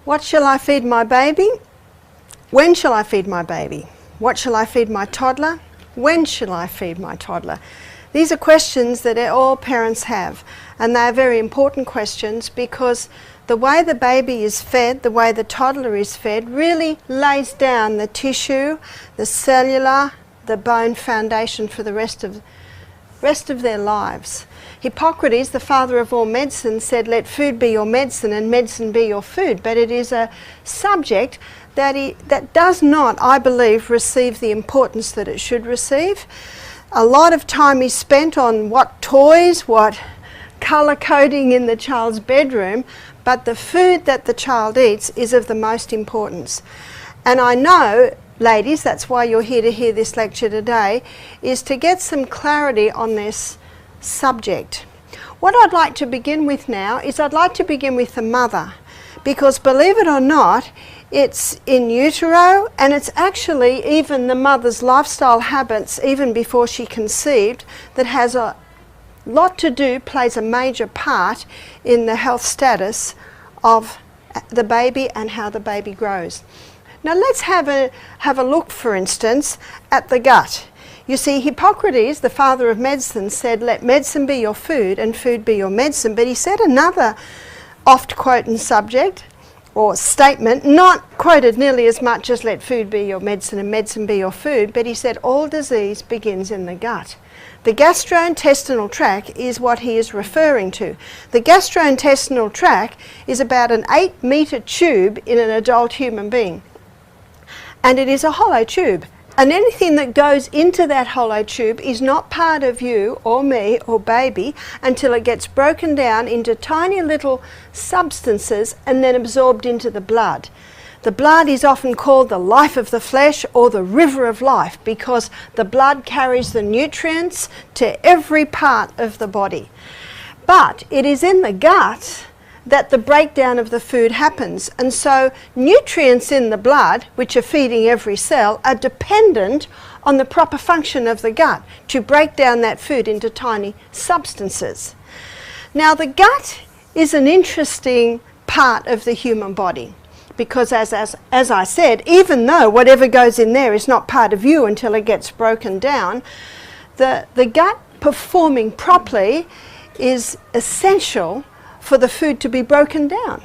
What shall I feed my baby? When shall I feed my baby? What shall I feed my toddler? When shall I feed my toddler? These are questions that all parents have, and they are very important questions because the way the baby is fed, the way the toddler is fed, really lays down the tissue, the cellular, the bone foundation for the rest of their lives. Hippocrates, the father of all medicine, said, let food be your medicine and medicine be your food. But it is a subject that does not, I believe, receive the importance that it should receive. A lot of time is spent on what toys, what colour coding in the child's bedroom, but the food that the child eats is of the most importance. And I know, ladies, that's why you're here to hear this lecture today, is to get some clarity on this subject. What I'd like to begin with now is I'd like to begin with the mother, because believe it or not, it's in utero, and it's actually even the mother's lifestyle habits even before she conceived that has a lot to do, plays a major part in the health status of the baby and how the baby grows. Now let's have a look, for instance, at the gut. You see, Hippocrates, the father of medicine, said, let medicine be your food and food be your medicine. But he said another oft-quoted subject or statement, not quoted nearly as much as let food be your medicine and medicine be your food, but he said all disease begins in the gut. The gastrointestinal tract is what he is referring to. The gastrointestinal tract is about an 8-metre tube in an adult human being. And it is a hollow tube. And anything that goes into that hollow tube is not part of you or me or baby until it gets broken down into tiny little substances and then absorbed into the blood. The blood is often called the life of the flesh or the river of life because the blood carries the nutrients to every part of the body. But it is in the gut that the breakdown of the food happens, and so nutrients in the blood, which are feeding every cell, are dependent on the proper function of the gut to break down that food into tiny substances. Now the gut is an interesting part of the human body because as I said, even though whatever goes in there is not part of you until it gets broken down, the gut performing properly is essential for the food to be broken down.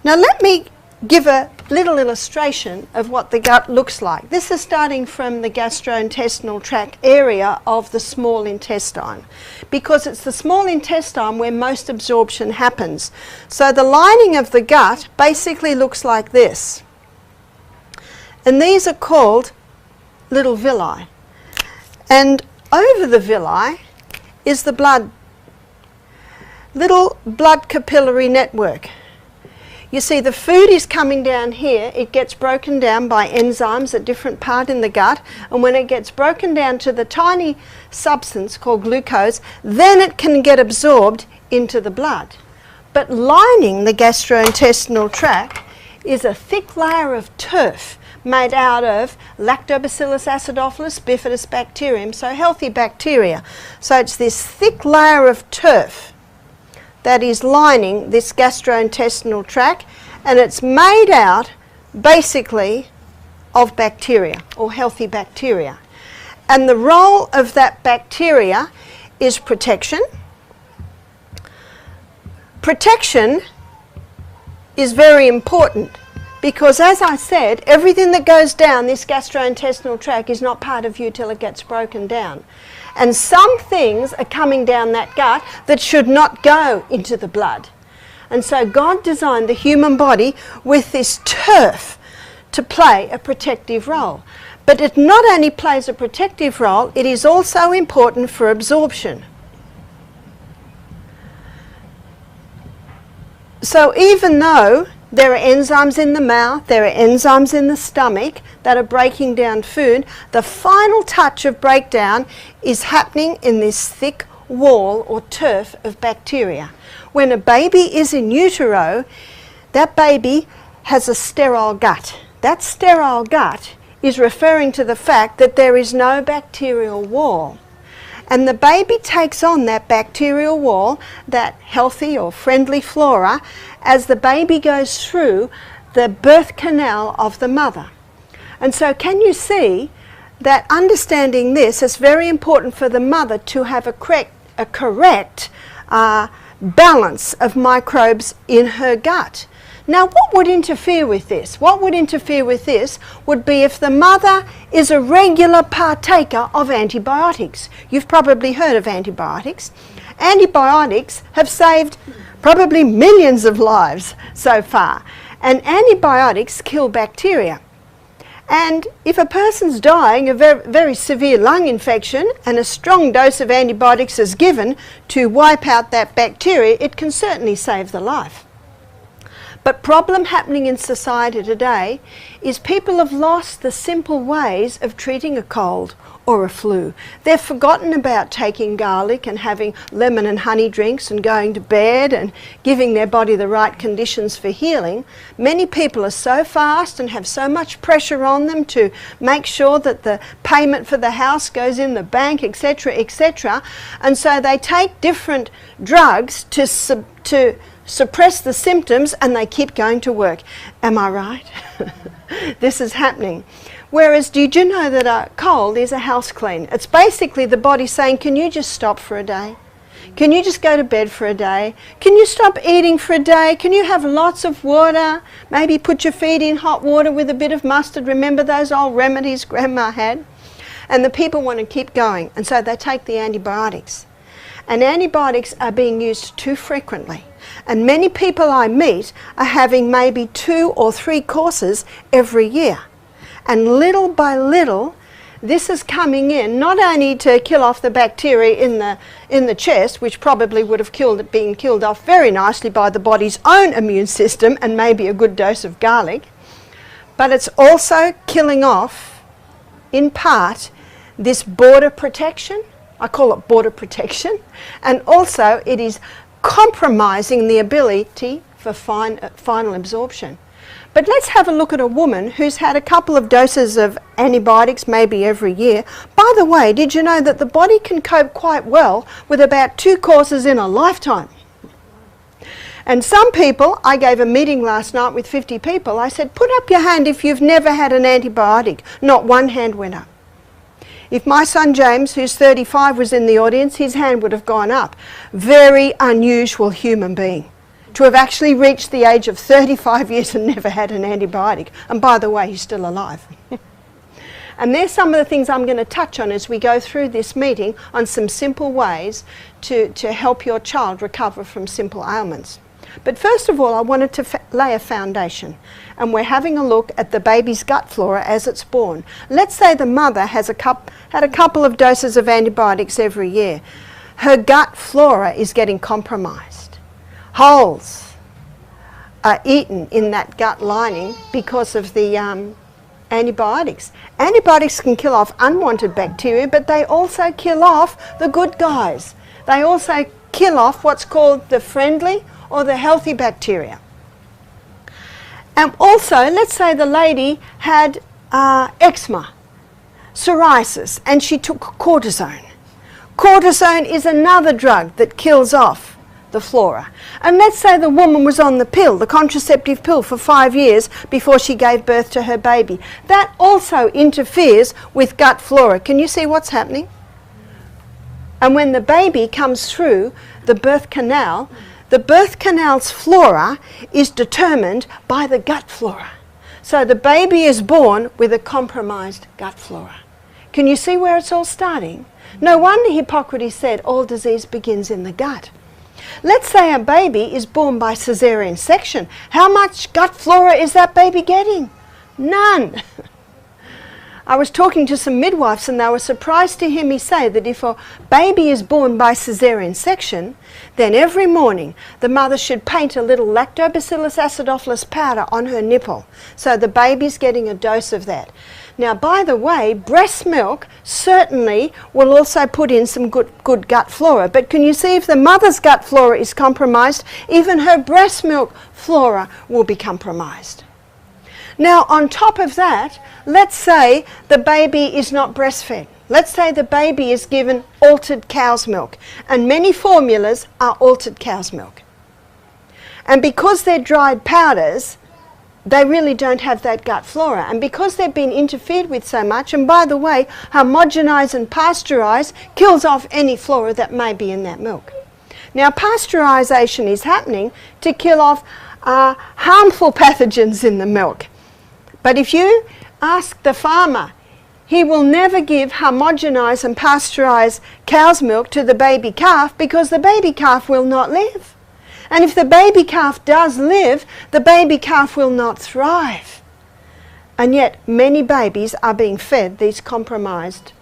Now let me give a little illustration of what the gut looks like. This is starting from the gastrointestinal tract area of the small intestine, because it's the small intestine where most absorption happens. So the lining of the gut basically looks like this. And these are called little villi. And over the villi is the little blood capillary network. You see, the food is coming down here, it gets broken down by enzymes at different parts in the gut, and when it gets broken down to the tiny substance called glucose, then it can get absorbed into the blood. But lining the gastrointestinal tract is a thick layer of turf made out of Lactobacillus acidophilus bifidus bacterium, so healthy bacteria. So it's this thick layer of turf that is lining this gastrointestinal tract, and it's made out basically of bacteria or healthy bacteria. And the role of that bacteria is protection. Protection is very important because, as I said, everything that goes down this gastrointestinal tract is not part of you till it gets broken down. And some things are coming down that gut that should not go into the blood. And so God designed the human body with this turf to play a protective role. But it not only plays a protective role, it is also important for absorption. So even though there are enzymes in the mouth, there are enzymes in the stomach that are breaking down food, the final touch of breakdown is happening in this thick wall or turf of bacteria. When a baby is in utero, that baby has a sterile gut. That sterile gut is referring to the fact that there is no bacterial wall. And the baby takes on that bacterial wall, that healthy or friendly flora, as the baby goes through the birth canal of the mother. And so can you see that understanding this is very important for the mother to have a correct balance of microbes in her gut. Now, what would interfere with this? What would interfere with this would be if the mother is a regular partaker of antibiotics. You've probably heard of antibiotics. Antibiotics have saved probably millions of lives so far. And antibiotics kill bacteria. And if a person's dying of a very severe lung infection and a strong dose of antibiotics is given to wipe out that bacteria, it can certainly save the life. But problem happening in society today is people have lost the simple ways of treating a cold or a flu. They've forgotten about taking garlic and having lemon and honey drinks and going to bed and giving their body the right conditions for healing. Many people are so fast and have so much pressure on them to make sure that the payment for the house goes in the bank, etc., etc. And so they take different drugs to suppress the symptoms, and they keep going to work. Am I right? This is happening. Whereas, did you know that a cold is a house clean? It's basically the body saying, can you just stop for a day? Can you just go to bed for a day? Can you stop eating for a day? Can you have lots of water? Maybe put your feet in hot water with a bit of mustard. Remember those old remedies Grandma had? And the people want to keep going, and so they take the antibiotics. And antibiotics are being used too frequently. And many people I meet are having maybe 2 or 3 courses every year. And little by little, this is coming in not only to kill off the bacteria in the chest, which probably would have been killed off very nicely by the body's own immune system and maybe a good dose of garlic, but it's also killing off, in part, this border protection. I call it border protection. And also it is compromising the ability for final absorption. But let's have a look at a woman who's had a couple of doses of antibiotics maybe every year. By the way, did you know that the body can cope quite well with about 2 courses in a lifetime? And some people, I gave a meeting last night with 50 people, I said, put up your hand if you've never had an antibiotic. Not one hand went up. If my son James, who's 35, was in the audience, his hand would have gone up. Very unusual human being to have actually reached the age of 35 years and never had an antibiotic. And by the way, he's still alive. And there's some of the things I'm going to touch on as we go through this meeting on some simple ways to help your child recover from simple ailments. But first of all, I wanted to lay a foundation. And we're having a look at the baby's gut flora as it's born. Let's say the mother has had a couple of doses of antibiotics every year. Her gut flora is getting compromised. Holes are eaten in that gut lining because of the antibiotics. Antibiotics can kill off unwanted bacteria, but they also kill off the good guys. They also kill off what's called the friendly or the healthy bacteria. And also, let's say the lady had eczema, psoriasis, and she took cortisone. Cortisone is another drug that kills off the flora. And let's say the woman was on the pill, the contraceptive pill, for 5 years before she gave birth to her baby. That also interferes with gut flora. Can you see what's happening? And when the baby comes through the birth canal, the birth canal's flora is determined by the gut flora. So the baby is born with a compromised gut flora. Can you see where it's all starting? No wonder Hippocrates said all disease begins in the gut. Let's say a baby is born by caesarean section. How much gut flora is that baby getting? None. I was talking to some midwives and they were surprised to hear me say that if a baby is born by caesarean section, then every morning the mother should paint a little lactobacillus acidophilus powder on her nipple. So the baby's getting a dose of that. Now, by the way, breast milk certainly will also put in some good gut flora. But can you see if the mother's gut flora is compromised, even her breast milk flora will be compromised. Now, on top of that, let's say the baby is not breastfed. Let's say the baby is given altered cow's milk, and many formulas are altered cow's milk. And because they're dried powders, they really don't have that gut flora. And because they've been interfered with so much, and by the way, homogenise and pasteurize kills off any flora that may be in that milk. Now, pasteurisation is happening to kill off harmful pathogens in the milk. But if you ask the farmer, he will never give homogenise and pasteurise cow's milk to the baby calf, because the baby calf will not live. And if the baby calf does live, the baby calf will not thrive. And yet many babies are being fed these compromised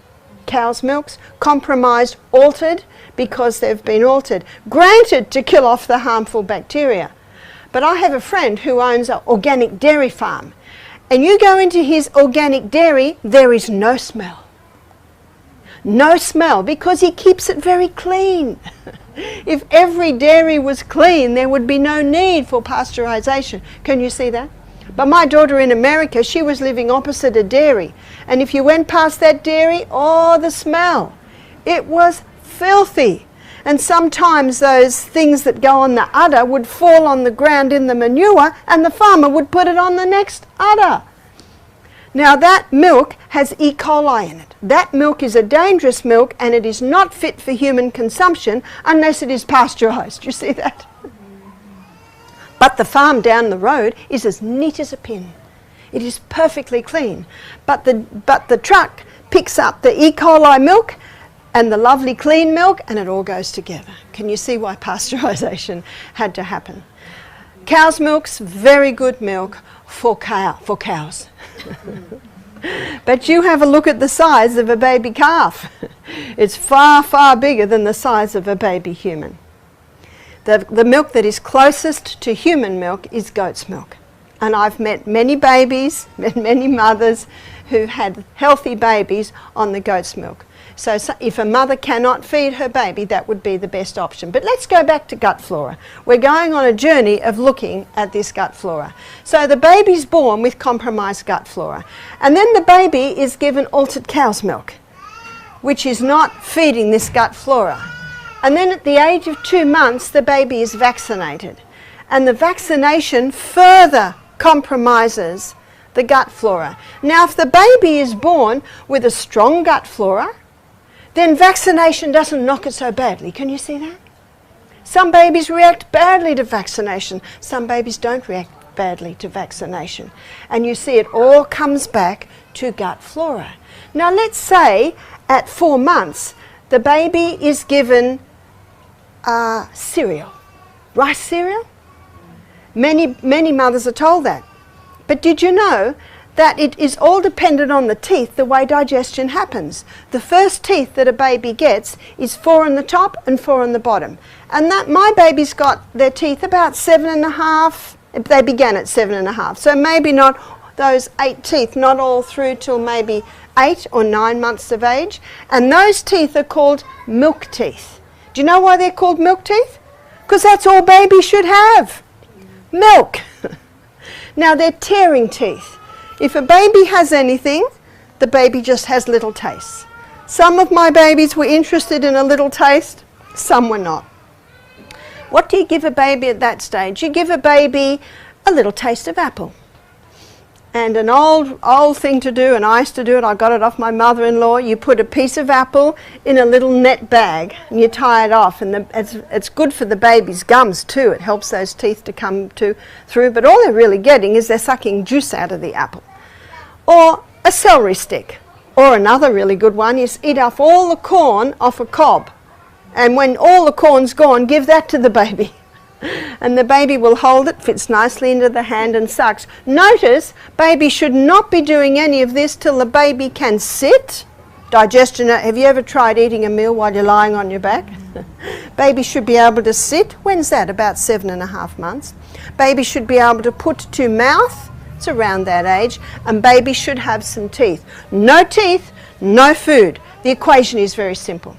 cow's milks, compromised, altered, because they've been altered, granted to kill off the harmful bacteria. But I have a friend who owns an organic dairy farm, and you go into his organic dairy, there is no smell. No smell, because he keeps it very clean. If every dairy was clean, there would be no need for pasteurization. Can you see that? But my daughter in America, she was living opposite a dairy. And if you went past that dairy, oh, the smell. It was filthy. And sometimes those things that go on the udder would fall on the ground in the manure, and the farmer would put it on the next udder. Now that milk has E. coli in it. That milk is a dangerous milk, and it is not fit for human consumption unless it is pasteurized. You see that? But the farm down the road is as neat as a pin. It is perfectly clean. But the truck picks up the E. coli milk and the lovely clean milk, and it all goes together. Can you see why pasteurization had to happen? Cow's milk's very good milk for cows. But you have a look at the size of a baby calf. It's far, far bigger than the size of a baby human. The milk that is closest to human milk is goat's milk. And I've met many babies, many mothers who had healthy babies on the goat's milk. So if a mother cannot feed her baby, that would be the best option. But let's go back to gut flora. We're going on a journey of looking at this gut flora. So the baby's born with compromised gut flora. And then the baby is given altered cow's milk, which is not feeding this gut flora. And then at the age of 2 months, the baby is vaccinated. And the vaccination further compromises the gut flora. Now, if the baby is born with a strong gut flora, then vaccination doesn't knock it so badly. Can you see that? Some babies react badly to vaccination. Some babies don't react badly to vaccination. And you see it all comes back to gut flora. Now, let's say at 4 months, the baby is given cereal. Rice cereal? Many mothers are told that. But did you know that it is all dependent on the teeth, the way digestion happens? The first teeth that a baby gets is 4 on the top and 4 on the bottom. And that my baby's got their teeth about 7.5. They began at 7.5. So maybe not those 8 teeth, not all through till maybe 8 or 9 months of age. And those teeth are called milk teeth. Do you know why they're called milk teeth? Because that's all babies should have. Milk. Now they're tearing teeth. If a baby has anything, the baby just has little tastes. Some of my babies were interested in a little taste, some were not. What do you give a baby at that stage? You give a baby a little taste of apple. And an old thing to do, and I used to do it, I got it off my mother-in-law, you put a piece of apple in a little net bag and you tie it off, and it's good for the baby's gums too. It helps those teeth to come through, but all they're really getting is they're sucking juice out of the apple. Or a celery stick. Or another really good one is eat off all the corn off a cob. And when all the corn's gone, give that to the baby. And the baby will hold it, fits nicely into the hand and sucks. Notice, baby should not be doing any of this till the baby can sit. Digestion, have you ever tried eating a meal while you're lying on your back? Baby should be able to sit. When's that? About 7.5 months. Baby should be able to put to mouth. It's around that age. And baby should have some teeth. No teeth, no food. The equation is very simple.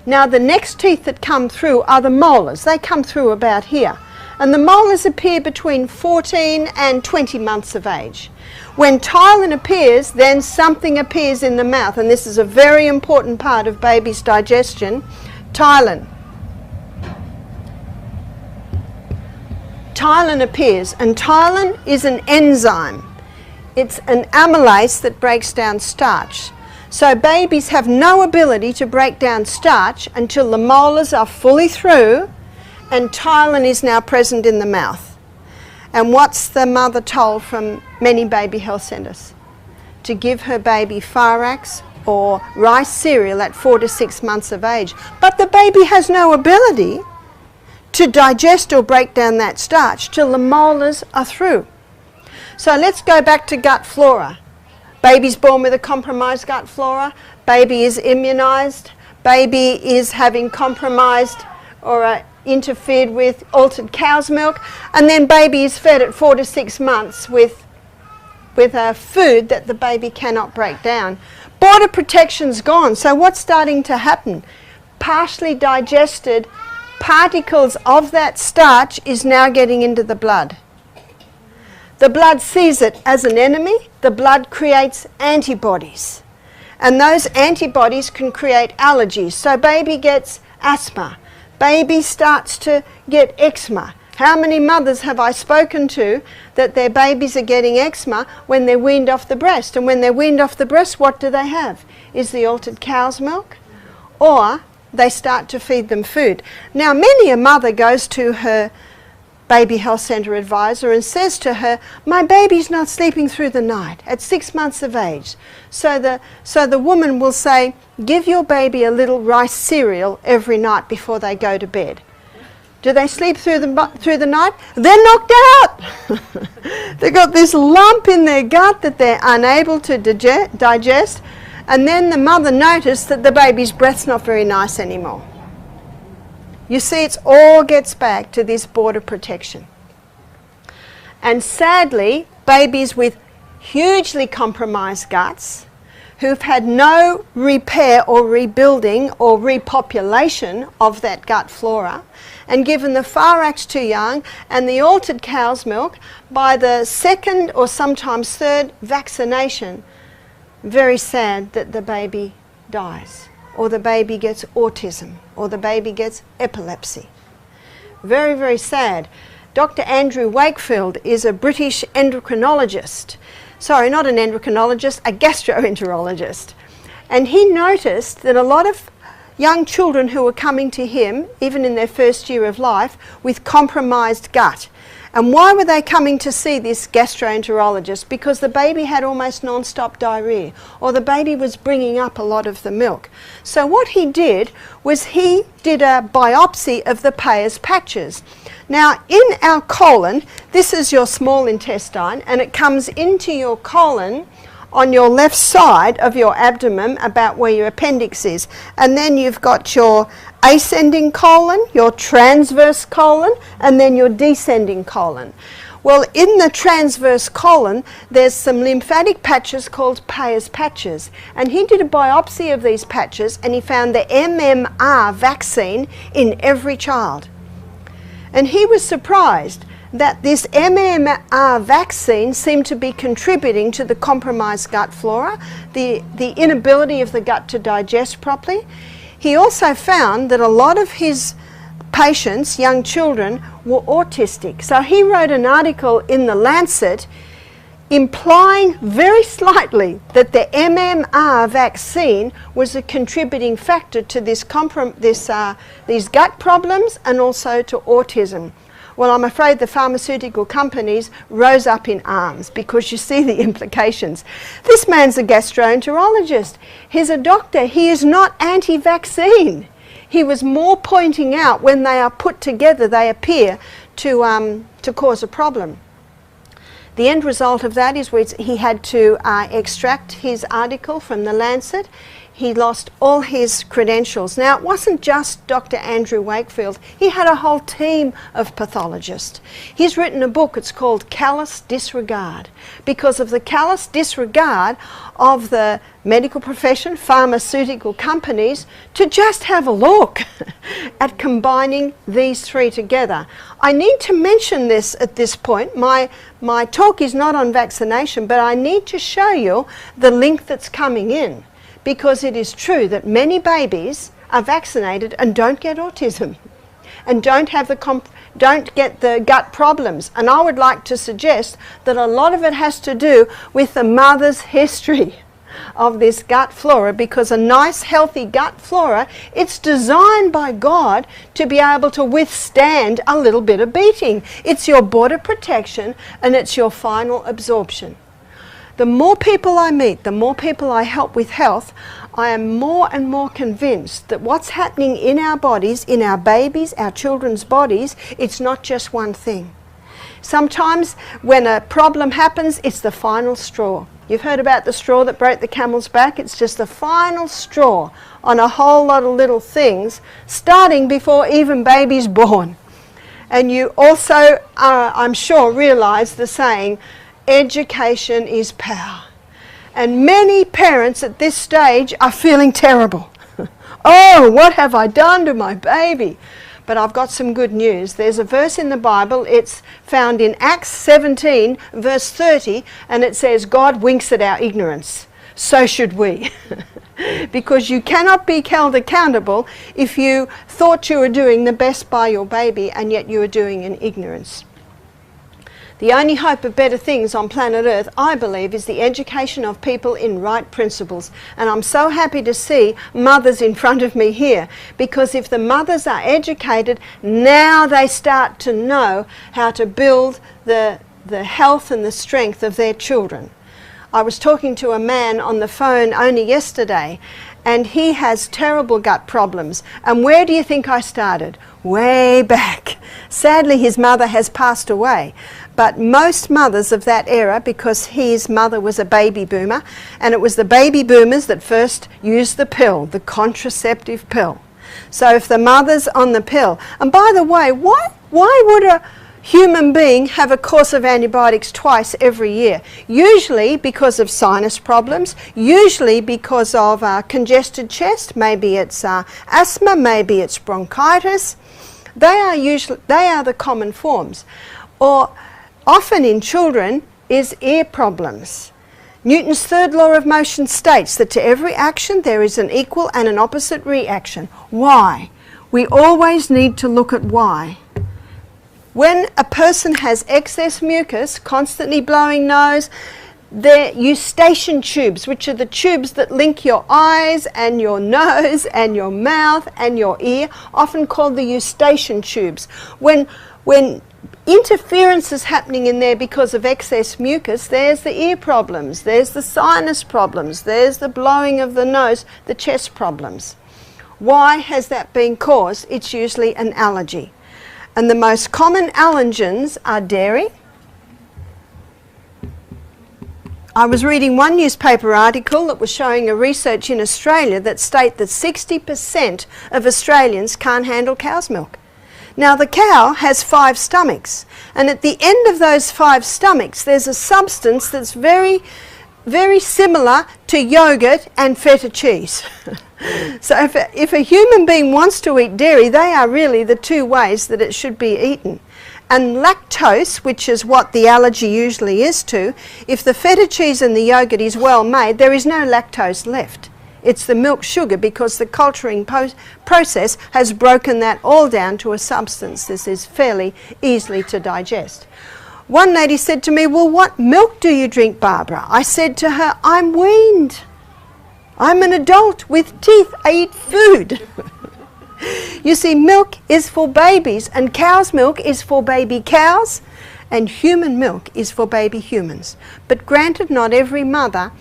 Now the next teeth that come through are the molars. They come through about here. And the molars appear between 14 and 20 months of age. When ptyalin appears, then something appears in the mouth, and this is a very important part of baby's digestion. Ptyalin. Ptyalin appears, and ptyalin is an enzyme. It's an amylase that breaks down starch. So babies have no ability to break down starch until the molars are fully through and ptyalin is now present in the mouth. And what's the mother told from many baby health centres? To give her baby Firax or rice cereal at 4 to 6 months of age. But the baby has no ability to digest or break down that starch till the molars are through. So let's go back to gut flora. Baby's born with a compromised gut flora. Baby is immunised. Baby is having compromised or interfered with altered cow's milk. And then baby is fed at 4 to 6 months with a food that the baby cannot break down. Border protection's gone. So what's starting to happen? Partially digested particles of that starch is now getting into the blood. The blood sees it as an enemy. The blood creates antibodies. And those antibodies can create allergies. So baby gets asthma. Baby starts to get eczema. How many mothers have I spoken to that their babies are getting eczema when they're weaned off the breast? And when they're weaned off the breast, what do they have? Is the altered cow's milk? Or they start to feed them food. Now, many a mother goes to her baby health centre advisor and says to her, my baby's not sleeping through the night at 6 months of age. So the woman will say, give your baby a little rice cereal every night before they go to bed. Do they sleep through the night? They're knocked out. They've got this lump in their gut that they're unable to digest. And then the mother noticed that the baby's breath's not very nice anymore. You see, it all gets back to this border protection. And sadly, babies with hugely compromised guts who've had no repair or rebuilding or repopulation of that gut flora and given the Firax too young and the altered cow's milk, by the second or sometimes third vaccination, very sad that the baby dies, or the baby gets autism, or the baby gets epilepsy. Very, very sad. Dr. Andrew Wakefield is a British endocrinologist. Sorry, not an endocrinologist, a gastroenterologist. And he noticed that a lot of young children who were coming to him, even in their first year of life, with compromised gut. And why were they coming to see this gastroenterologist? Because the baby had almost non-stop diarrhea, or the baby was bringing up a lot of the milk. So what he did was he did a biopsy of the Peyer's patches. Now, in our colon, this is your small intestine, and it comes into your colon on your left side of your abdomen, about where your appendix is. And then you've got your ascending colon, your transverse colon, and then your descending colon. Well, in the transverse colon, there's some lymphatic patches called Peyer's patches. And he did a biopsy of these patches, and he found the MMR vaccine in every child. And he was surprised that this MMR vaccine seemed to be contributing to the compromised gut flora, the inability of the gut to digest properly. He also found that a lot of his patients, young children, were autistic. So he wrote an article in the Lancet implying very slightly that the MMR vaccine was a contributing factor to these gut problems and also to autism. Well, I'm afraid the pharmaceutical companies rose up in arms because you see the implications. This man's a gastroenterologist. He's a doctor. He is not anti-vaccine. He was more pointing out when they are put together, they appear to cause a problem. The end result of that is he had to extract his article from the Lancet. he lost all his credentials. Now, it wasn't just Dr. Andrew Wakefield. He had a whole team of pathologists. He's written a book, it's called Callous Disregard, because of the callous disregard of the medical profession, pharmaceutical companies, to just have a look at combining these three together. I need to mention this at this point. My talk is not on vaccination, but I need to show you the link that's coming in, because it is true that many babies are vaccinated and don't get autism and don't get the gut problems. And I would like to suggest that a lot of it has to do with the mother's history of this gut flora, because a nice healthy gut flora, it's designed by God to be able to withstand a little bit of beating. It's your border protection and it's your final absorption. The more people I meet, the more people I help with health, I am more and more convinced that what's happening in our bodies, in our babies, our children's bodies, it's not just one thing. Sometimes when a problem happens, it's the final straw. You've heard about the straw that broke the camel's back. It's just the final straw on a whole lot of little things, starting before even baby's born. And you also, I'm sure, realise the saying, education is power. And many parents at this stage are feeling terrible. Oh, what have I done to my baby? But I've got some good news. There's a verse in the Bible, it's found in Acts 17, verse 30, and it says, God winks at our ignorance. So should we. Because you cannot be held accountable if you thought you were doing the best by your baby and yet you were doing in ignorance. The only hope of better things on planet Earth, I believe, is the education of people in right principles. And I'm so happy to see mothers in front of me here, because if the mothers are educated, now they start to know how to build the health and the strength of their children. I was talking to a man on the phone only yesterday, and he has terrible gut problems. And where do you think I started? Way back. Sadly, his mother has passed away. But most mothers of that era, because his mother was a baby boomer, and it was the baby boomers that first used the pill, the contraceptive pill. So if the mother's on the pill, and by the way, why would a human being have a course of antibiotics twice every year? Usually because of sinus problems, usually because of congested chest, maybe it's asthma, maybe it's bronchitis. They are the common forms. Or often in children is ear problems. Newton's third law of motion states that to every action there is an equal and an opposite reaction. Why? We always need to look at why. When a person has excess mucus, constantly blowing nose, the eustachian tubes, which are the tubes that link your eyes and your nose and your mouth and your ear, often called the eustachian tubes. When interference is happening in there because of excess mucus, there's the ear problems, there's the sinus problems, there's the blowing of the nose, the chest problems. Why has that been caused? It's usually an allergy. And the most common allergens are dairy. I was reading one newspaper article that was showing a research in Australia that state that 60% of Australians can't handle cow's milk. Now the cow has 5 stomachs, and at the end of those 5 stomachs there's a substance that's very, very similar to yogurt and feta cheese. So if a human being wants to eat dairy, they are really the 2 ways that it should be eaten. And lactose, which is what the allergy usually is to, if the feta cheese and the yogurt is well made, there is no lactose left. It's the milk sugar, because the culturing process has broken that all down to a substance. This is fairly easily to digest. One lady said to me, well, what milk do you drink, Barbara? I said to her, I'm weaned. I'm an adult with teeth. I eat food. You see, milk is for babies, and cow's milk is for baby cows, and human milk is for baby humans. But granted, not every mother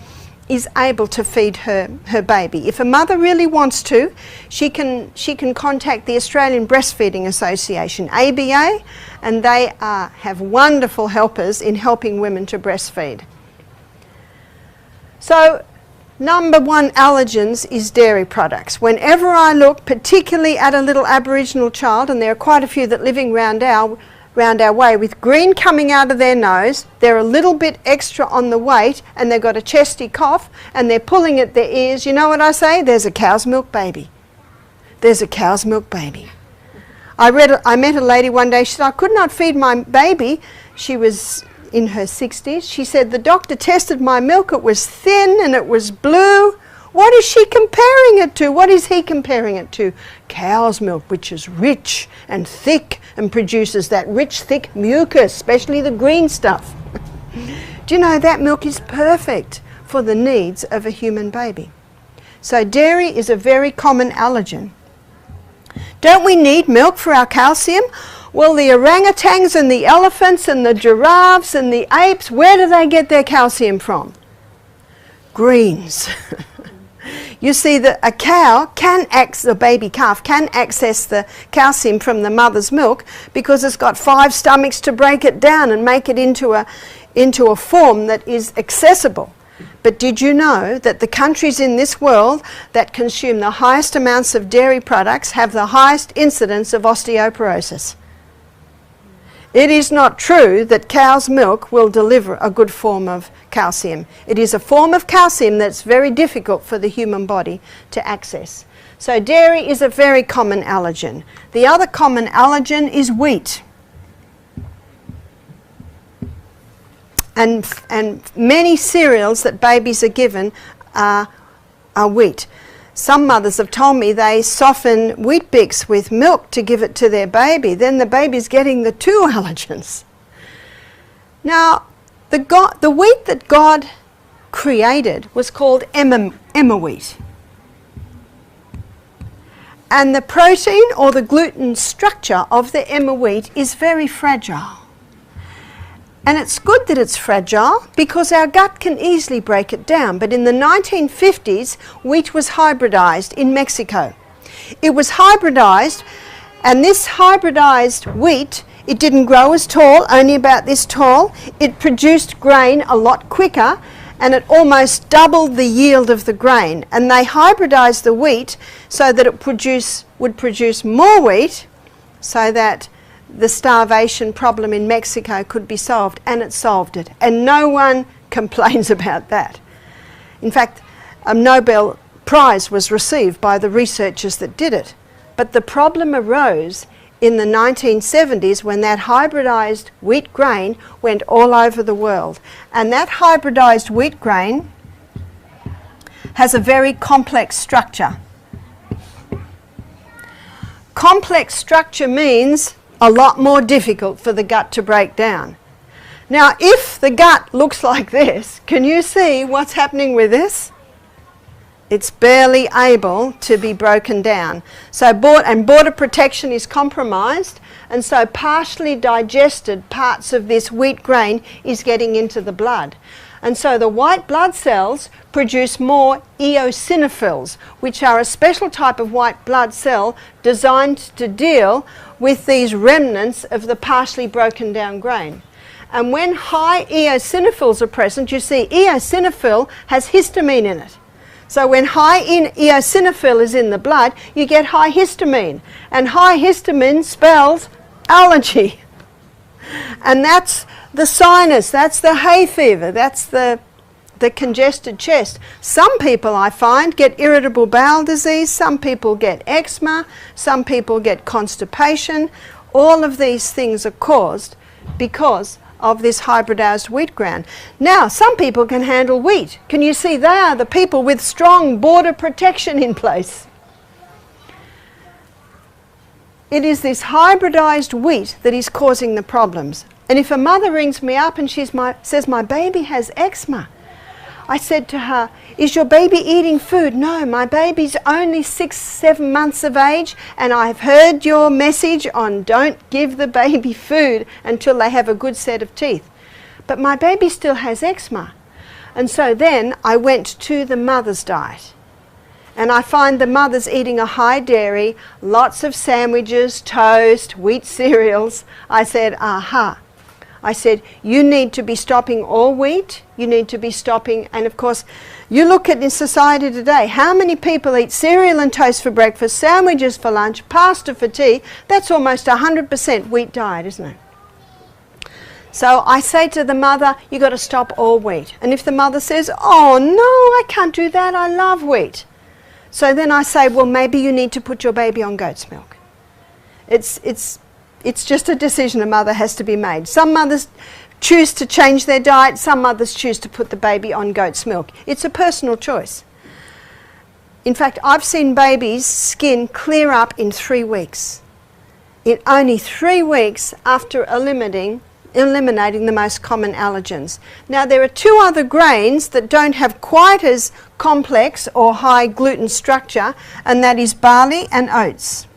is able to feed her baby. If a mother really wants to, she can contact the Australian Breastfeeding Association, ABA, and they have wonderful helpers in helping women to breastfeed. So number one allergens is dairy products. Whenever I look, particularly at a little Aboriginal child, and there are quite a few that living round our way, with green coming out of their nose, they're a little bit extra on the weight, and they've got a chesty cough, and they're pulling at their ears. You know what I say? There's a cow's milk baby. There's a cow's milk baby. I met a lady one day. She said, I could not feed my baby. She was in her 60s. She said, the doctor tested my milk. It was thin and it was blue. What is she comparing it to? What is he comparing it to? Cow's milk, which is rich and thick and produces that rich, thick mucus, especially the green stuff. Do you know that milk is perfect for the needs of a human baby? So dairy is a very common allergen. Don't we need milk for our calcium? Well, the orangutans and the elephants and the giraffes and the apes, where do they get their calcium from? Greens. You see that a cow can the baby calf can access the calcium from the mother's milk because it's got 5 stomachs to break it down and make it into a form that is accessible. But did you know that the countries in this world that consume the highest amounts of dairy products have the highest incidence of osteoporosis? It is not true that cow's milk will deliver a good form of calcium. It is a form of calcium that's very difficult for the human body to access. So dairy is a very common allergen. The other common allergen is wheat. And many cereals that babies are given are wheat. Some mothers have told me they soften Wheat Bix with milk to give it to their baby. Then the baby's getting the 2 allergens. Now, the wheat that God created was called emmer wheat. And the protein or the gluten structure of the emmer wheat is very fragile. And it's good that it's fragile because our gut can easily break it down. But in the 1950s, wheat was hybridized in Mexico. It was hybridized, and this hybridized wheat, it didn't grow as tall, only about this tall. It produced grain a lot quicker, and it almost doubled the yield of the grain. And they hybridized the wheat so that it would produce more wheat so that the starvation problem in Mexico could be solved, and it solved it. And no one complains about that. In fact, a Nobel Prize was received by the researchers that did it. But the problem arose in the 1970s when that hybridized wheat grain went all over the world. And that hybridized wheat grain has a very complex structure. Complex structure means a lot more difficult for the gut to break down. Now, if the gut looks like this, can you see what's happening with this? It's barely able to be broken down. So border protection is compromised, and so partially digested parts of this wheat grain is getting into the blood. And so the white blood cells produce more eosinophils, which are a special type of white blood cell designed to deal with these remnants of the partially broken down grain. And when high eosinophils are present, you see eosinophil has histamine in it. So when high eosinophil is in the blood, you get high histamine. And high histamine spells allergy. And that's the sinus, that's the hay fever, that's the congested chest. Some people, I find, get irritable bowel disease, some people get eczema, some people get constipation. All of these things are caused because of this hybridized wheat grain. Now, some people can handle wheat. Can you see they are the people with strong border protection in place? It is this hybridized wheat that is causing the problems. And if a mother rings me up and says, my baby has eczema, I said to her, is your baby eating food? No, my baby's only 6-7 months of age, and I've heard your message on don't give the baby food until they have a good set of teeth. But my baby still has eczema. And so then I went to the mother's diet. And I find the mother's eating a high dairy, lots of sandwiches, toast, wheat cereals. I said, aha. I said, you need to be stopping all wheat, you need to be stopping, and of course, you look at in society today, how many people eat cereal and toast for breakfast, sandwiches for lunch, pasta for tea? That's almost 100% wheat diet, isn't it? So I say to the mother, you've got to stop all wheat. And if the mother says, oh no, I can't do that, I love wheat. So then I say, well, maybe you need to put your baby on goat's milk. It's just a decision a mother has to be made. Some mothers choose to change their diet, some mothers choose to put the baby on goat's milk. It's a personal choice. In fact, I've seen babies' skin clear up in 3 weeks. In only 3 weeks after eliminating the most common allergens. Now there are 2 other grains that don't have quite as complex or high gluten structure, and that is barley and oats.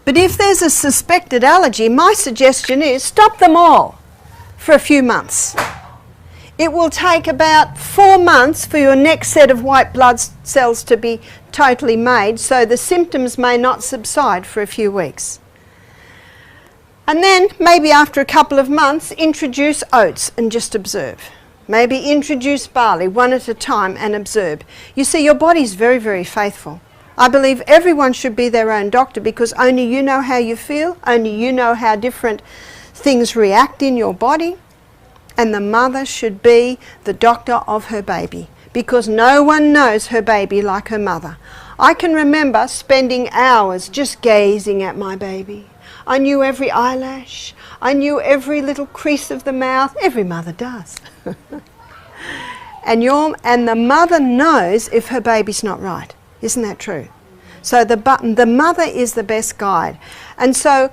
But if there's a suspected allergy, my suggestion is stop them all for a few months. It will take about 4 months for your next set of white blood cells to be totally made, so the symptoms may not subside for a few weeks. And then, maybe after a couple of months, introduce oats and just observe. Maybe introduce barley one at a time and observe. You see, your body's very, very faithful. I believe everyone should be their own doctor because only you know how you feel, only you know how different things react in your body. And the mother should be the doctor of her baby because no one knows her baby like her mother. I can remember spending hours just gazing at my baby. I knew every eyelash. I knew every little crease of the mouth. Every mother does. And the mother knows if her baby's not right. Isn't that true? So the mother is the best guide. And so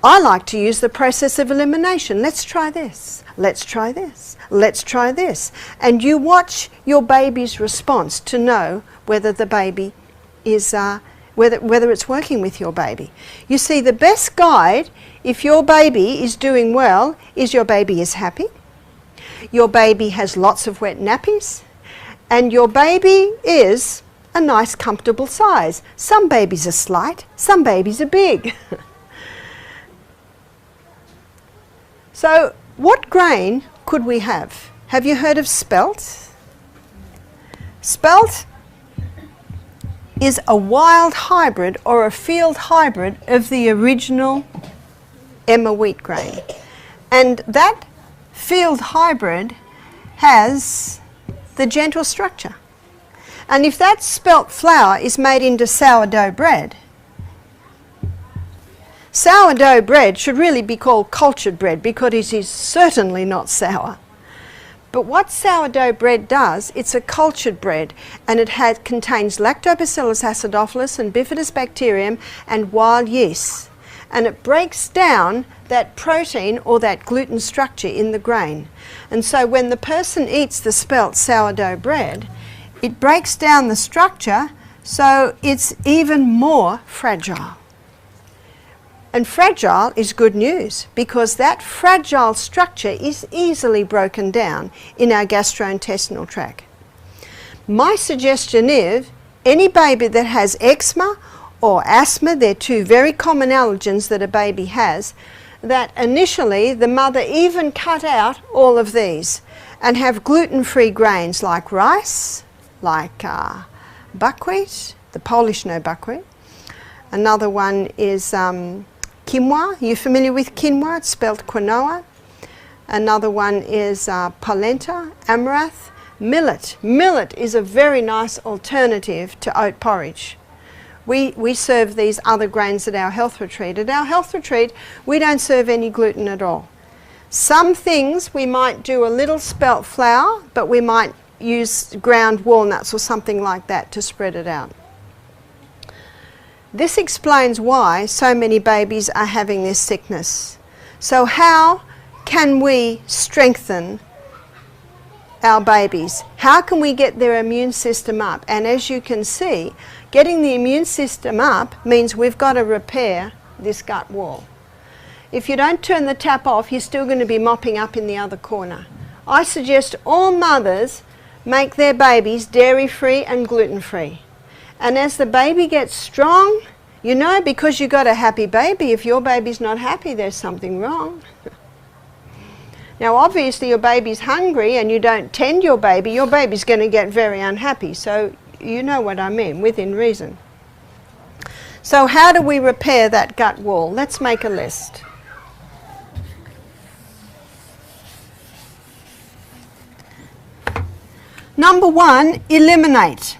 I like to use the process of elimination. Let's try this. Let's try this. Let's try this. And you watch your baby's response to know whether the baby is whether it's working with your baby. You see, the best guide, if your baby is doing well, is your baby is happy, your baby has lots of wet nappies, and your baby is a nice, comfortable size. Some babies are slight, some babies are big. So, what grain could we have? Have you heard of spelt? Spelt is a wild hybrid or a field hybrid of the original Emma wheat grain. And that field hybrid has the gentle structure. And if that spelt flour is made into sourdough bread should really be called cultured bread because it is certainly not sour. But what sourdough bread does, it's a cultured bread, and it contains Lactobacillus acidophilus and Bifidobacterium and wild yeast. And it breaks down that protein or that gluten structure in the grain. And so when the person eats the spelt sourdough bread, it breaks down the structure so it's even more fragile. And fragile is good news because that fragile structure is easily broken down in our gastrointestinal tract. My suggestion is any baby that has eczema or asthma, they're 2 very common allergens that a baby has, that initially the mother even cut out all of these and have gluten-free grains like rice, like buckwheat, the Polish know buckwheat. Another one is quinoa. Are you familiar with quinoa? It's spelled quinoa. Another one is polenta, amaranth, millet. Millet is a very nice alternative to oat porridge. We serve these other grains at our health retreat. At our health retreat, we don't serve any gluten at all. Some things we might do a little spelt flour, but we might use ground walnuts or something like that to spread it out. This explains why so many babies are having this sickness. So how can we strengthen our babies? How can we get their immune system up? And as you can see, getting the immune system up means we've got to repair this gut wall. If you don't turn the tap off, you're still going to be mopping up in the other corner. I suggest all mothers make their babies dairy-free and gluten-free. And as the baby gets strong, You know, because you got a happy baby, if your baby's not happy, there's something wrong. Now, obviously, your baby's hungry and you don't tend your baby's going to get very unhappy. So, you know what I mean, within reason. So, how do we repair that gut wall? Let's make a list. Number 1, eliminate.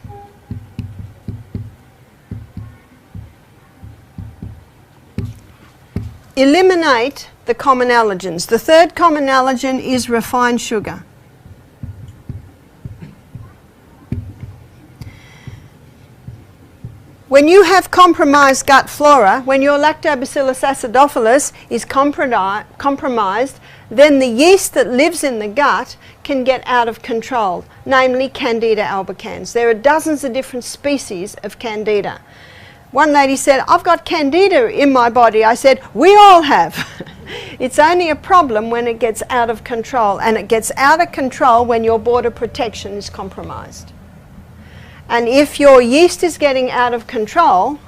Eliminate the common allergens. The third common allergen is refined sugar. When you have compromised gut flora, when your Lactobacillus acidophilus is compromised, then the yeast that lives in the gut can get out of control, namely Candida albicans. There are dozens of different species of Candida. One lady said, I've got Candida in my body. I said, we all have. It's only a problem when it gets out of control, and it gets out of control when your border protection is compromised. And if your yeast is getting out of control,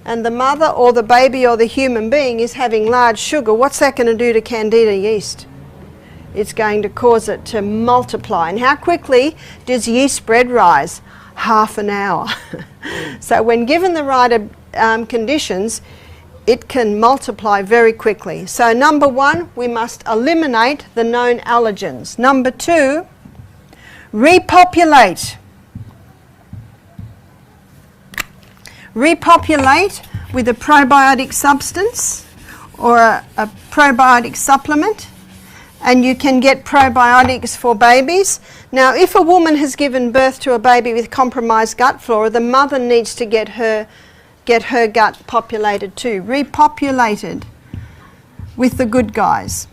and the mother or the baby or the human being is having large sugar, what's that going to do to Candida yeast? It's going to cause it to multiply. And how quickly does yeast spread rise? Half an hour. So when given the right conditions, it can multiply very quickly. So number 1, we must eliminate the known allergens. Number 2, repopulate. Repopulate with a probiotic substance or a probiotic supplement, and you can get probiotics for babies. Now, if a woman has given birth to a baby with compromised gut flora, the mother needs to get her gut populated too, repopulated with the good guys.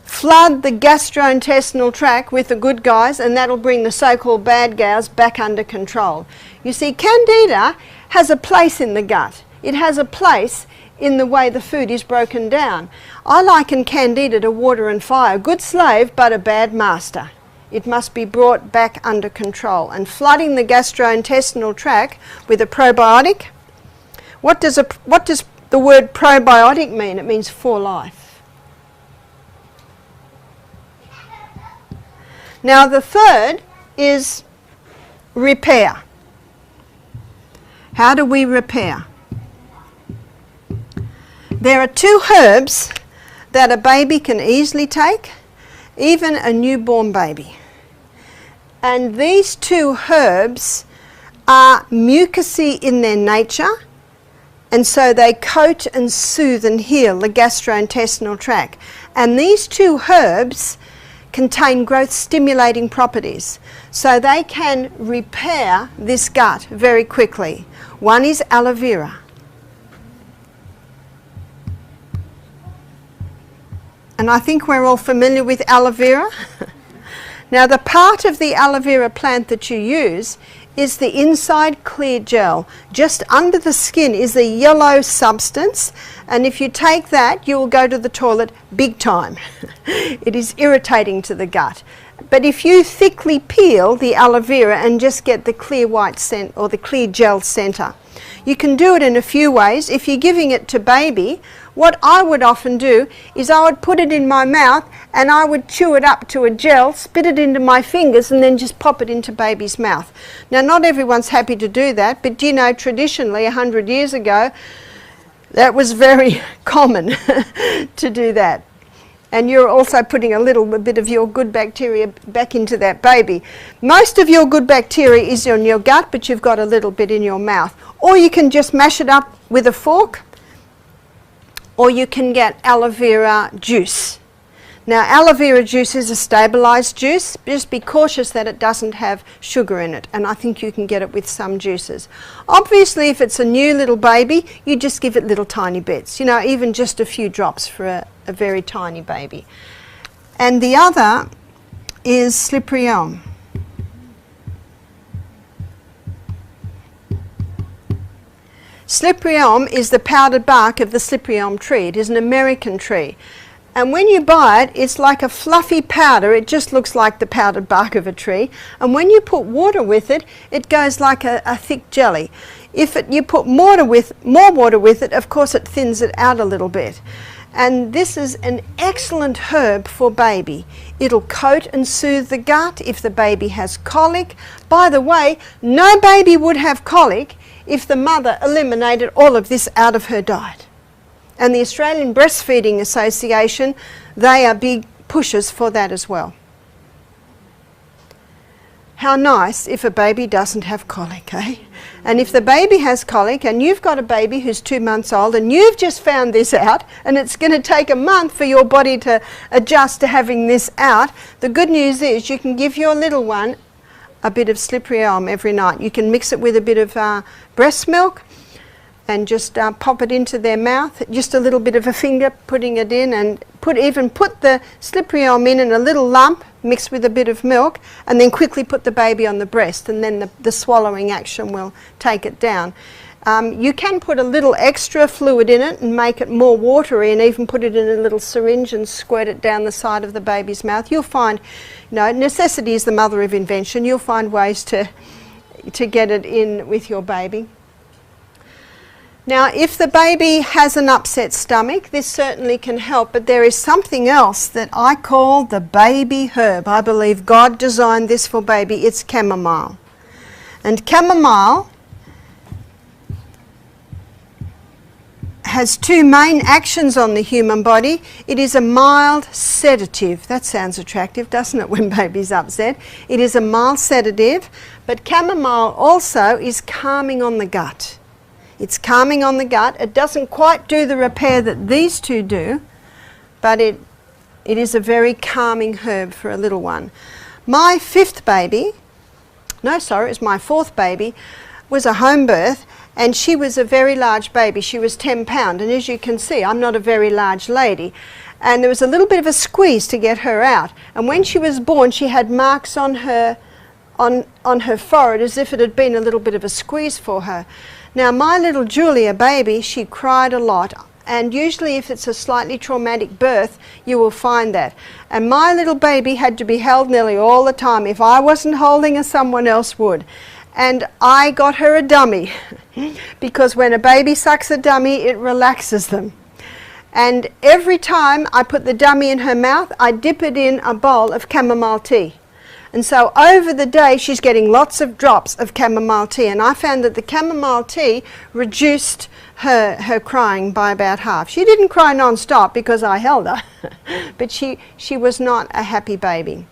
Flood the gastrointestinal tract with the good guys, and that'll bring the so-called bad guys back under control. You see, Candida has a place in the gut. It has a place in the way the food is broken down. I liken Candida to water and fire. Good slave, but a bad master. It must be brought back under control. And flooding the gastrointestinal tract with a probiotic, what does the word probiotic mean? It means for life. Now the third is repair. How do we repair? There are 2 herbs that a baby can easily take, even a newborn baby. And these 2 herbs are mucousy in their nature, and so they coat and soothe and heal the gastrointestinal tract. And these 2 herbs contain growth stimulating properties, so they can repair this gut very quickly. One is aloe vera. And I think we're all familiar with aloe vera. Now, the part of the aloe vera plant that you use is the inside clear gel. Just under the skin is a yellow substance, and if you take that, you will go to the toilet big time. It is irritating to the gut. But if you thickly peel the aloe vera and just get the clear white scent or the clear gel center, you can do it in a few ways. If you're giving it to baby, what I would often do is I would put it in my mouth and I would chew it up to a gel, spit it into my fingers, and then just pop it into baby's mouth. Now, not everyone's happy to do that, but you know, traditionally 100 years ago, that was very common to do that. And you're also putting a little bit of your good bacteria back into that baby. Most of your good bacteria is in your gut, but you've got a little bit in your mouth. Or you can just mash it up with a fork, or you can get aloe vera juice. Now, aloe vera juice is a stabilized juice. Just be cautious that it doesn't have sugar in it, and I think you can get it with some juices. Obviously, if it's a new little baby, you just give it little tiny bits, you know, even just a few drops for a very tiny baby. And the other is slippery elm. Slippery elm is the powdered bark of the slippery elm tree. It is an American tree. And when you buy it, it's like a fluffy powder. It just looks like the powdered bark of a tree. And when you put water with it, it goes like a thick jelly. If you put more water with it, of course it thins it out a little bit. And this is an excellent herb for baby. It'll coat and soothe the gut if the baby has colic. By the way, no baby would have colic if the mother eliminated all of this out of her diet. And the Australian Breastfeeding Association, they are big pushers for that as well. How nice if a baby doesn't have colic, eh? And if the baby has colic and you've got a baby who's 2 months old and you've just found this out and it's going to take a month for your body to adjust to having this out, the good news is you can give your little one a bit of slippery elm every night. You can mix it with a bit of breast milk and just pop it into their mouth, just a little bit of a finger putting it in, and put the slippery elm in a little lump mixed with a bit of milk, and then quickly put the baby on the breast, and then the swallowing action will take it down. You can put a little extra fluid in it and make it more watery, and even put it in a little syringe and squirt it down the side of the baby's mouth. You'll find, necessity is the mother of invention. You'll find ways to get it in with your baby. Now, if the baby has an upset stomach, this certainly can help, but there is something else that I call the baby herb. I believe God designed this for baby. It's chamomile. And chamomile has two main actions on the human body. It is a mild sedative. That sounds attractive, doesn't it, when baby's upset? It is a mild sedative, but chamomile also is calming on the gut. It's calming on the gut. It doesn't quite do the repair that these two do, but it is a very calming herb for a little one. My fourth baby, was a home birth, and she was a very large baby. She was 10 pounds, and as you can see, I'm not a very large lady. And there was a little bit of a squeeze to get her out. And when she was born, she had marks on her forehead as if it had been a little bit of a squeeze for her. Now, my little Julia baby, she cried a lot, and usually if it's a slightly traumatic birth, you will find that. And my little baby had to be held nearly all the time. If I wasn't holding her, someone else would. And I got her a dummy, because when a baby sucks a dummy, it relaxes them. And every time I put the dummy in her mouth, I dip it in a bowl of chamomile tea. And so over the day, she's getting lots of drops of chamomile tea. And I found that the chamomile tea reduced her crying by about half. She didn't cry non-stop because I held her, but she was not a happy baby.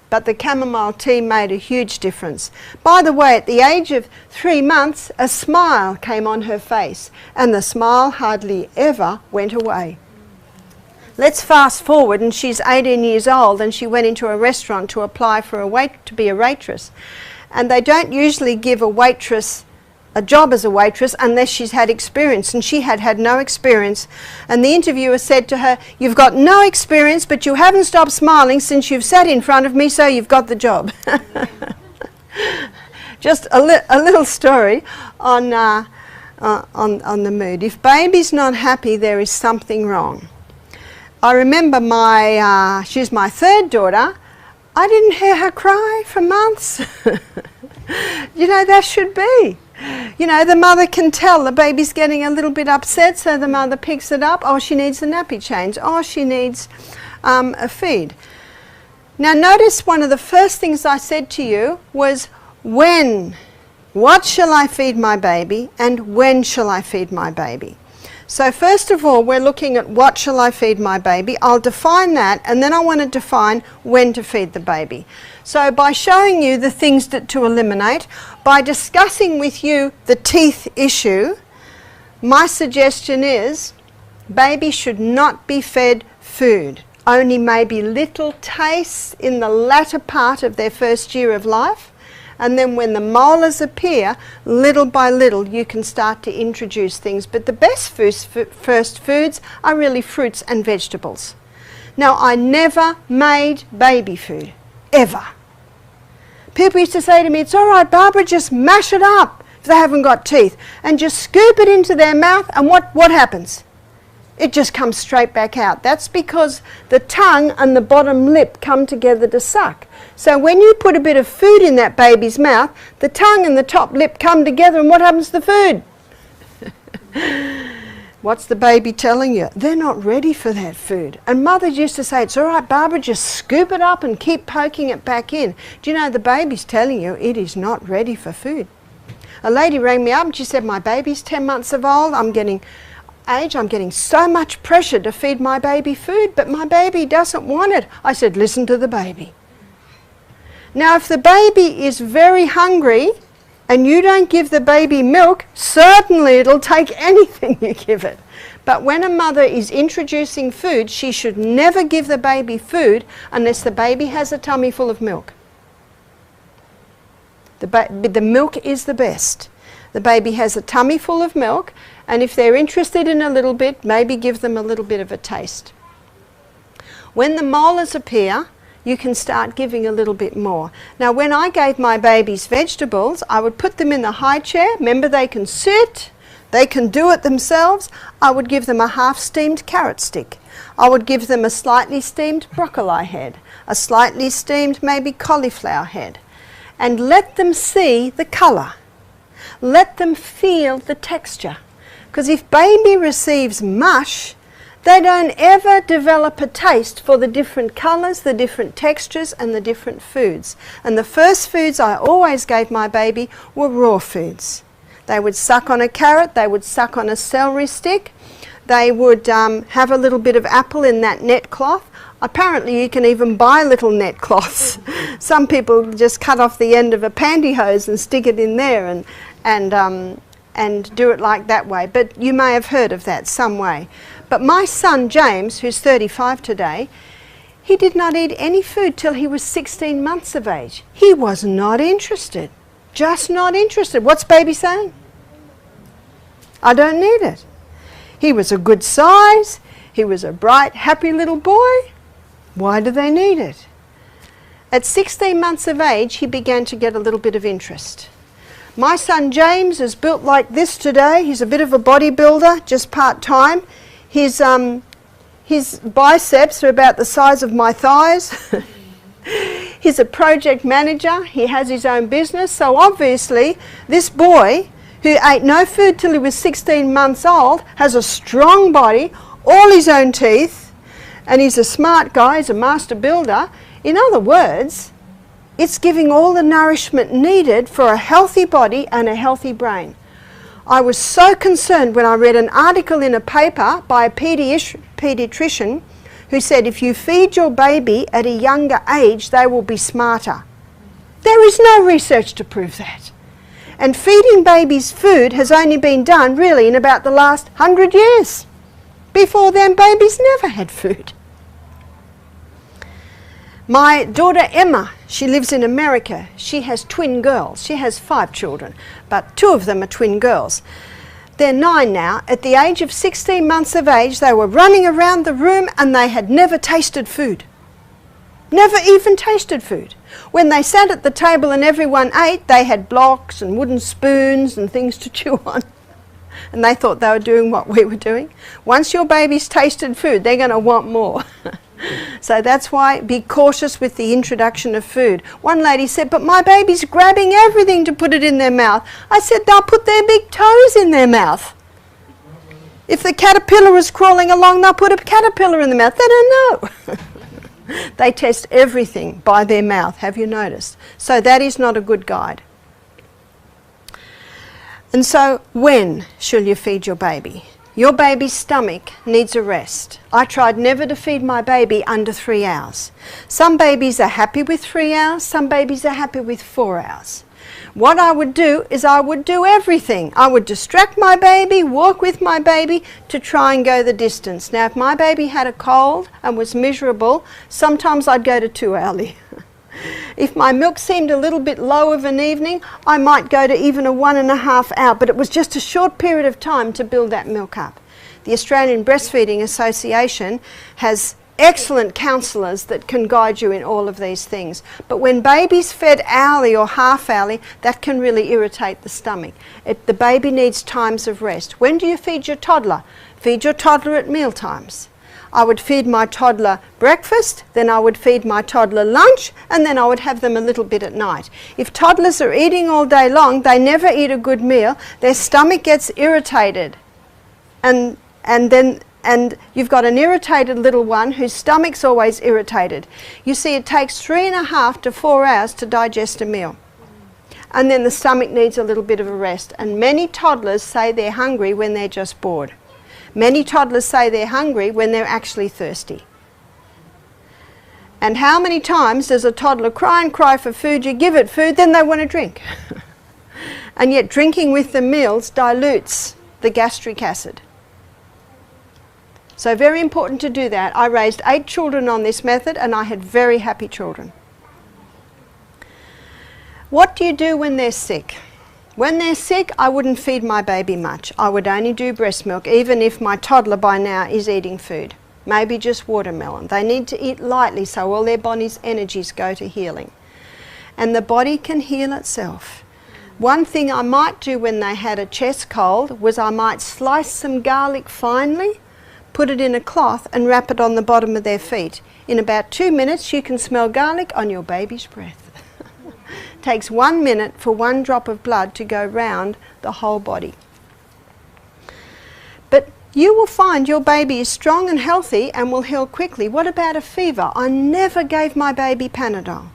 But the chamomile tea made a huge difference. By the way, at the age of 3 months, a smile came on her face, and the smile hardly ever went away. Let's fast forward, and she's 18 years old, and she went into a restaurant to apply for to be a waitress. And they don't usually give a waitress a job as a waitress unless she's had experience, and she had had no experience. And the interviewer said to her, "You've got no experience, but you haven't stopped smiling since you've sat in front of me, so you've got the job." Just a little story on the mood. If baby's not happy, there is something wrong. I remember she's my third daughter. I didn't hear her cry for months. That should be. The mother can tell the baby's getting a little bit upset, so the mother picks it up. Oh, she needs a nappy change. Oh, she needs a feed. Now notice one of the first things I said to you was when. What shall I feed my baby, and when shall I feed my baby? So first of all, we're looking at what shall I feed my baby. I'll define that, and then I want to define when to feed the baby. So by showing you the things to eliminate, by discussing with you the teeth issue, my suggestion is baby should not be fed food. Only maybe little tastes in the latter part of their first year of life. And then when the molars appear, little by little, you can start to introduce things. But the best first foods are really fruits and vegetables. Now, I never made baby food, ever. People used to say to me, "It's all right, Barbara, just mash it up if they haven't got teeth, and just scoop it into their mouth," and what happens? It just comes straight back out. That's because the tongue and the bottom lip come together to suck. So when you put a bit of food in that baby's mouth, the tongue and the top lip come together, and what happens to the food? What's the baby telling you? They're not ready for that food. And mothers used to say, it's all right, Barbara, just scoop it up and keep poking it back in. Do you know the baby's telling you it is not ready for food? A lady rang me up and she said, my baby's 10 months of old, I'm getting so much pressure to feed my baby food, but my baby doesn't want it. I said, listen to the baby. Now, if the baby is very hungry and you don't give the baby milk, certainly it'll take anything you give it. But when a mother is introducing food, she should never give the baby food unless the baby has a tummy full of milk. The milk is the best. The baby has a tummy full of milk, and if they're interested in a little bit, maybe give them a little bit of a taste. When the molars appear, you can start giving a little bit more. Now, when I gave my babies vegetables, I would put them in the high chair. Remember, they can sit, they can do it themselves. I would give them a half-steamed carrot stick. I would give them a slightly steamed broccoli head, a slightly steamed maybe cauliflower head, and let them see the colour. Let them feel the texture. Because if baby receives mush, they don't ever develop a taste for the different colours, the different textures and the different foods. And the first foods I always gave my baby were raw foods. They would suck on a carrot, they would suck on a celery stick, they would have a little bit of apple in that net cloth. Apparently you can even buy little net cloths. Some people just cut off the end of a pantyhose and stick it in there and do it like that way. But you may have heard of that some way. But my son James, who's 35 today, he did not eat any food till he was 16 months of age. He was not interested. Just not interested. What's baby saying? I don't need it. He was a good size. He was a bright, happy little boy. Why do they need it? At 16 months of age, he began to get a little bit of interest. My son James is built like this today. He's a bit of a bodybuilder, just part-time. His biceps are about the size of my thighs. He's a project manager. He has his own business. So obviously, this boy, who ate no food till he was 16 months old, has a strong body, all his own teeth, and he's a smart guy, he's a master builder. In other words, it's giving all the nourishment needed for a healthy body and a healthy brain. I was so concerned when I read an article in a paper by a paediatrician who said if you feed your baby at a younger age, they will be smarter. There is no research to prove that. And feeding babies food has only been done really in about the last 100 years. Before then, babies never had food. My daughter Emma, she lives in America. She has twin girls. She has 5 children, but 2 of them are twin girls. They're 9 now. At the age of 16 months of age, they were running around the room and they had never tasted food. Never even tasted food. When they sat at the table and everyone ate, they had blocks and wooden spoons and things to chew on. And they thought they were doing what we were doing. Once your baby's tasted food, they're going to want more. So that's why be cautious with the introduction of food. One lady said, but my baby's grabbing everything to put it in their mouth. I said, they'll put their big toes in their mouth. If the caterpillar is crawling along, they'll put a caterpillar in the mouth. They don't know. They test everything by their mouth, have you noticed? So that is not a good guide. And so when shall you feed your baby? Your baby's stomach needs a rest. I tried never to feed my baby under 3 hours. Some babies are happy with 3 hours, some babies are happy with 4 hours. What I would do is I would do everything. I would distract my baby, walk with my baby to try and go the distance. Now, if my baby had a cold and was miserable, sometimes I'd go to 2 early. If my milk seemed a little bit low of an evening, I might go to even a 1.5 hour, but it was just a short period of time to build that milk up. The Australian Breastfeeding Association has excellent counsellors that can guide you in all of these things. But when baby's fed hourly or half hourly, that can really irritate the stomach. The baby needs times of rest. When do you feed your toddler? Feed your toddler at meal times. I would feed my toddler breakfast, then I would feed my toddler lunch, and then I would have them a little bit at night. If toddlers are eating all day long, they never eat a good meal, their stomach gets irritated. And you've got an irritated little one whose stomach's always irritated. You see, it takes 3.5 to 4 hours to digest a meal. And then the stomach needs a little bit of a rest. And many toddlers say they're hungry when they're just bored. Many toddlers say they're hungry when they're actually thirsty. And how many times does a toddler cry and cry for food? You give it food, then they want to drink. And yet drinking with the meals dilutes the gastric acid. So very important to do that. I raised 8 children on this method and I had very happy children. What do you do when they're sick? When they're sick, I wouldn't feed my baby much. I would only do breast milk, even if my toddler by now is eating food. Maybe just watermelon. They need to eat lightly so all their body's energies go to healing. And the body can heal itself. One thing I might do when they had a chest cold was I might slice some garlic finely, put it in a cloth and wrap it on the bottom of their feet. In about 2 minutes you can smell garlic on your baby's breath. Takes 1 minute for 1 drop of blood to go round the whole body. But you will find your baby is strong and healthy and will heal quickly. What about a fever? I never gave my baby Panadol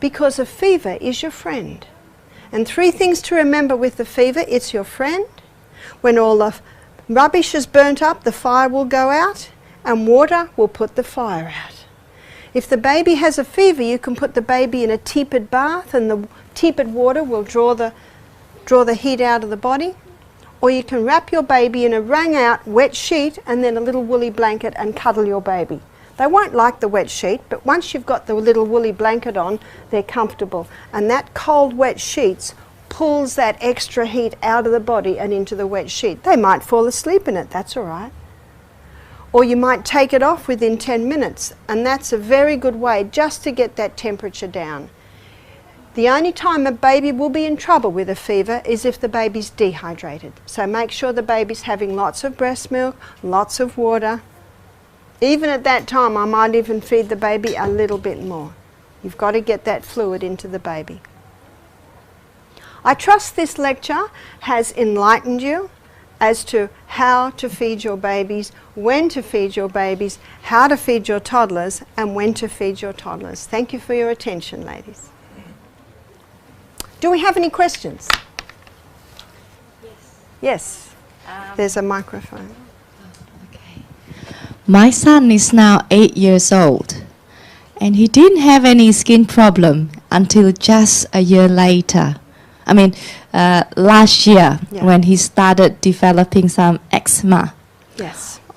because a fever is your friend. And 3 things to remember with the fever: it's your friend. When all the rubbish is burnt up, the fire will go out, and water will put the fire out. If the baby has a fever, you can put the baby in a tepid bath and the tepid water will draw the heat out of the body. Or you can wrap your baby in a wrung out wet sheet and then a little woolly blanket and cuddle your baby. They won't like the wet sheet, but once you've got the little woolly blanket on, they're comfortable. And that cold wet sheets pulls that extra heat out of the body and into the wet sheet. They might fall asleep in it, that's all right. Or you might take it off within 10 minutes, and that's a very good way just to get that temperature down. The only time a baby will be in trouble with a fever is if the baby's dehydrated. So make sure the baby's having lots of breast milk, lots of water. Even at that time, I might even feed the baby a little bit more. You've got to get that fluid into the baby. I trust this lecture has enlightened you as to how to feed your babies, when to feed your babies, how to feed your toddlers, and when to feed your toddlers. Thank you for your attention, ladies. Do we have any questions? Yes. There's a microphone. Okay. My son is now 8 years old, and he didn't have any skin problem until just a year later. Last year, when he started developing some eczema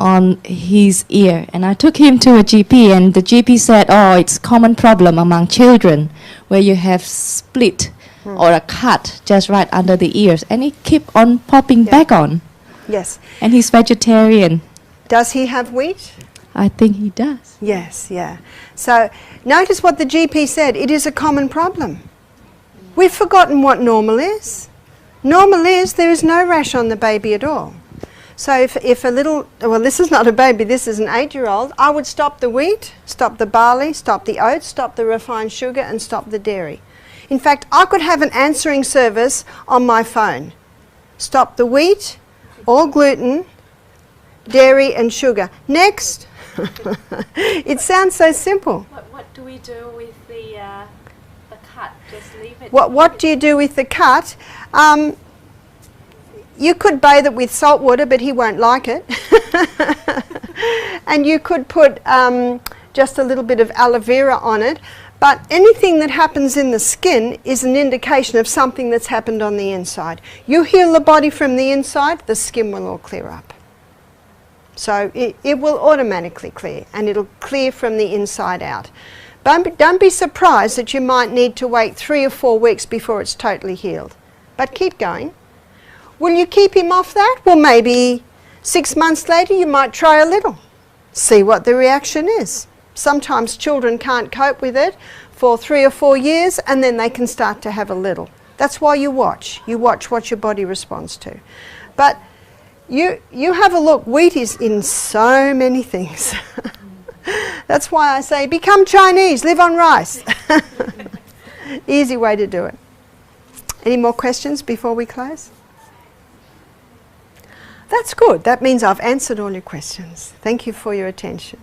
on his ear. And I took him to a GP, and the GP said, oh, it's a common problem among children where you have split or a cut just right under the ears. And it keep on popping back on. Yes. And he's vegetarian. Does he have wheat? I think he does. Yes, yeah. So notice what the GP said. It is a common problem. We've forgotten what normal is. Normal is there is no rash on the baby at all. So if a little, well, this is not a baby, this is an 8-year-old, I would stop the wheat, stop the barley, stop the oats, stop the refined sugar, and stop the dairy. In fact, I could have an answering service on my phone. Stop the wheat, all gluten, dairy and sugar. Next. It sounds so simple. What do we do with the cut? Just leave it? What do you do with the cut? You could bathe it with salt water, but he won't like it. And you could put just a little bit of aloe vera on it. But anything that happens in the skin is an indication of something that's happened on the inside. You heal the body from the inside, the skin will all clear up. So it will automatically clear, and it'll clear from the inside out. Don't be surprised that you might need to wait 3 or 4 weeks before it's totally healed. But keep going. Will you keep him off that? Well, maybe 6 months later you might try a little. See what the reaction is. Sometimes children can't cope with it for 3 or 4 years, and then they can start to have a little. That's why you watch. You watch what your body responds to. But you have a look. Wheat is in so many things. That's why I say become Chinese, live on rice. Easy way to do it. Any more questions before we close? That's good. That means I've answered all your questions. Thank you for your attention.